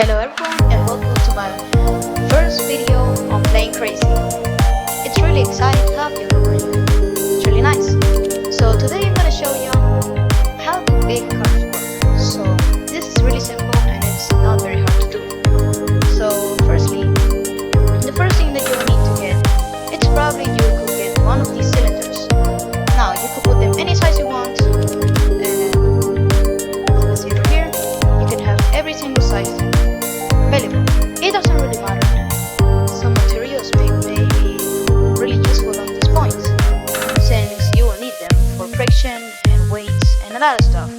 Hello everyone and welcome to my first video on playing crazy. It's really exciting to have you over here. It's really nice. So today I'm gonna show you how to make cars work. So this is really simple and it's not very hard to do. So firstly, the first thing that you will need to get, it's probably you could get one of these cylinders. Now you could put them any size you want. Let's see over here. You can have every single size available. It doesn't really matter. Some materials may be really useful on this point, since you will need them for friction and weights and a lot of stuff.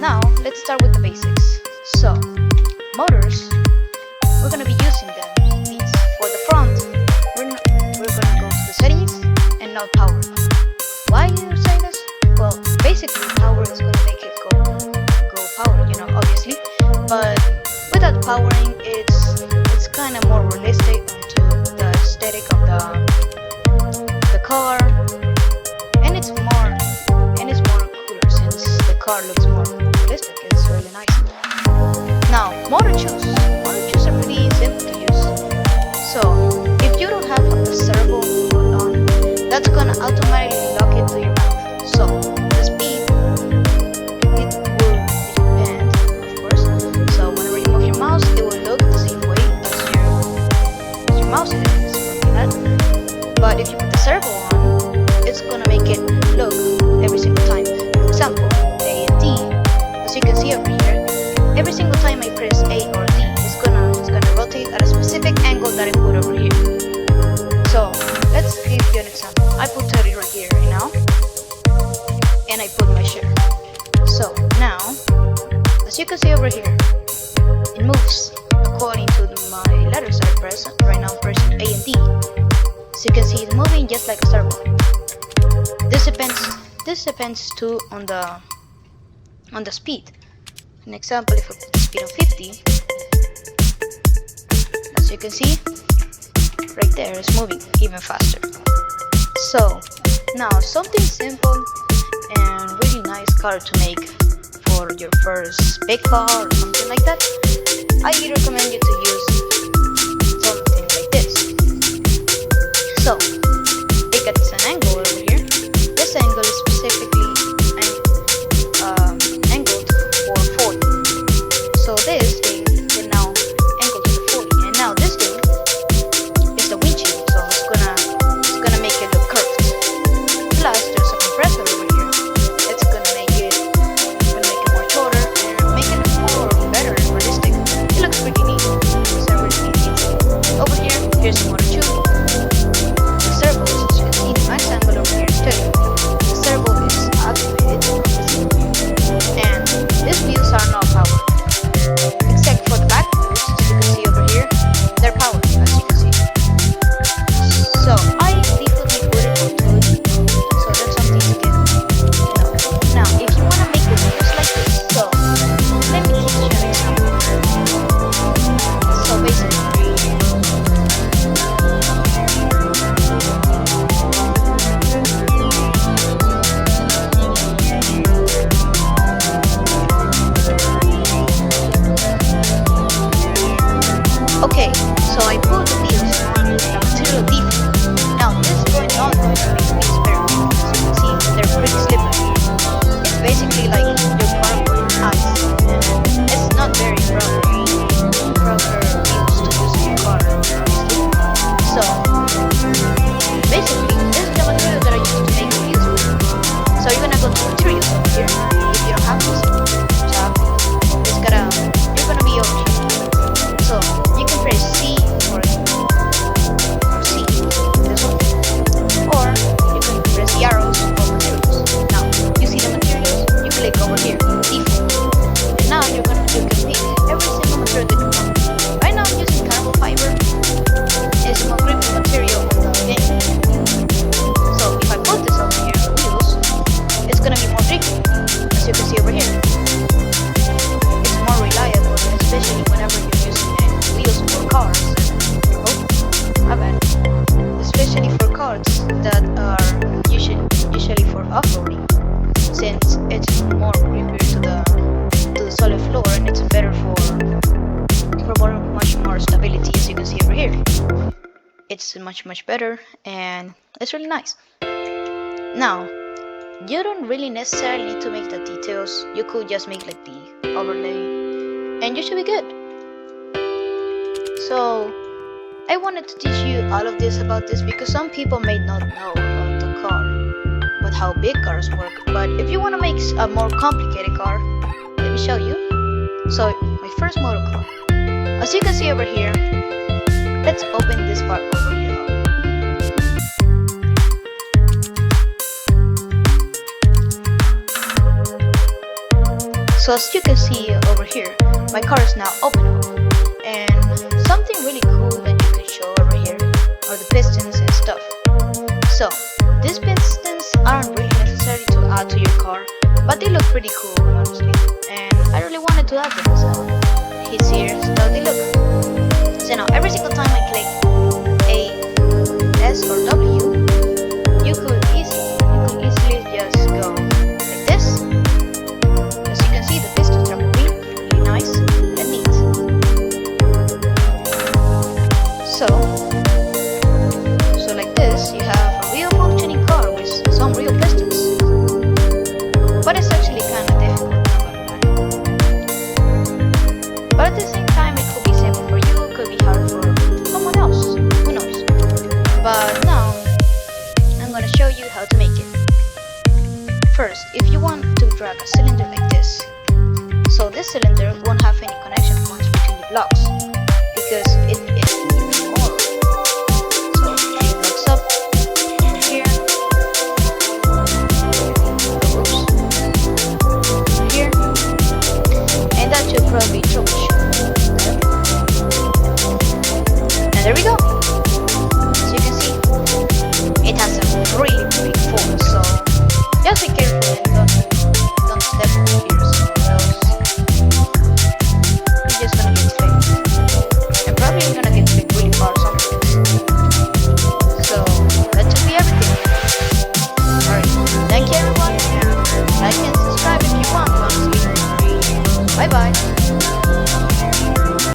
Now let's start with the basics. So motors, we're gonna be using them. These for the front, we're gonna go to the settings and now power. Why do you say this? Well, basically power is gonna make it go power, obviously, but without powering, it's kind of more realistic to the aesthetic of the car, and it's more cooler since the car looks more realistic. It's really nice. Now, motor choose. Motor choose are pretty simple to use. So if you don't have a servo put on, that's gonna automatically lock it to your mouth. So the speed, it will depend, of course. So whenever you move your mouse, it will look the same way as your mouse is, like that. But if you put the servo on, it's gonna make it look every single time. For example, A and D, as you can see over here, every single time I press A or D, it's gonna rotate at a specific angle that I put over here. So let's give you an example. I put 30 right here now, and I put my share. So now, as you can see over here, it moves according to my letters that I press. Right now I'm pressing A and D. So you can see it's moving just like a servo. This depends too on the speed. An example, if I put the speed on 50, as you can see, right there it's moving even faster. So now something simple and really nice car to make for your first big car or something like that, I recommend you to use something like this. So it gets an angle over here. This angle is specifically angled for 40. So this thing can now angle to the 40, and now this thing is the windshield, so it's gonna make it look curved. Plus there's a compressor over here. It's gonna make it more shorter and make it look more better and realistic. It looks pretty neat. It's a really neat detail. Over here, here's the motor tube. The servo, as you can see, the max angle over here is 30. The servo is activated, and these wheels are not powered, except for the back wheels. As you can see over here, they're powered, as you can see. So I defaultly put it on 2, so that's something to get. Now, if you want to make the wheels like this, so let me teach you an example. So basically, okay, so I put the wheels on the material default. Now this is going on to make the wheels very weak. As you can see, they're pretty slippery. It's basically like your car for your eyes, and it's not very proper wheels to use in your car, obviously. So basically, this is the material that I used to make the wheels with. So you're gonna go to materials over here. If you don't have this, you're gonna be over here. So you can press C or it's much better, and it's really nice. Now, you don't really necessarily need to make the details. You could just make like the overlay, and you should be good. So I wanted to teach you all of this about this because some people may not know about the car, but how big cars work. But if you want to make a more complicated car, let me show you. So my first model car, as you can see over here, let's open this part over here. So as you can see over here, my car is now open up, and something really cool that you can show over here are the pistons and stuff. So these pistons aren't really necessary to add to your car, but they look pretty cool, honestly, and I really wanted to add them, so it's here, so they look. So now every single time I click A, S or W, you could easily just go like this. As you can see, the pistons are moving, really nice and neat. So like this, you have a real functioning car with some real pistons. But it's actually kind of difficult. But at the same time, it could be simple for you, it could be hard for someone else, who knows. But now, I'm going to show you how to make it. First, if you want to drag a cylinder like this, so this cylinder won't have any connection points between the blocks, because it is more. So, 3 blocks up, over here, oops, here, and that should probably